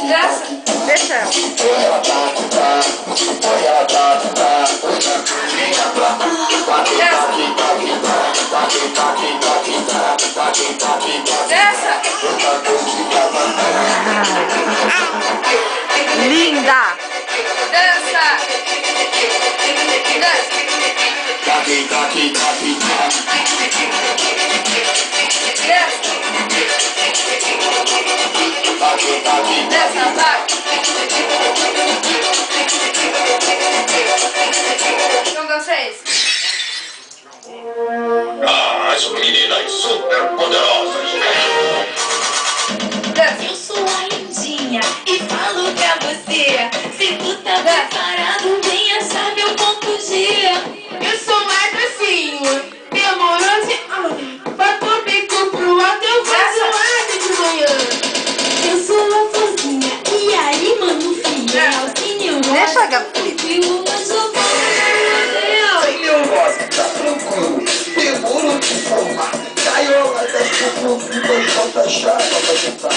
Desce. Deixa ela. Desce. Linda! Dança. Desce. Desce, vai. Então dança esse. As meninas super poderosas. Desce. Eu sou a Lindinha e falo pra você. Se tu tá preparado, venha achar meu ponto G. Eu sou mais docinho, demorou de... Bota o bico pro alto, eu faço arte de manhã. Eu sou a florzinha, e aí, mano, filho? Alcinho, Deixa a Gabriela. viu, mas eu vou... Sem neurose, tá tranquilo. Demoro de formar. Gaiola das cucurudas, falta chata pra juntar.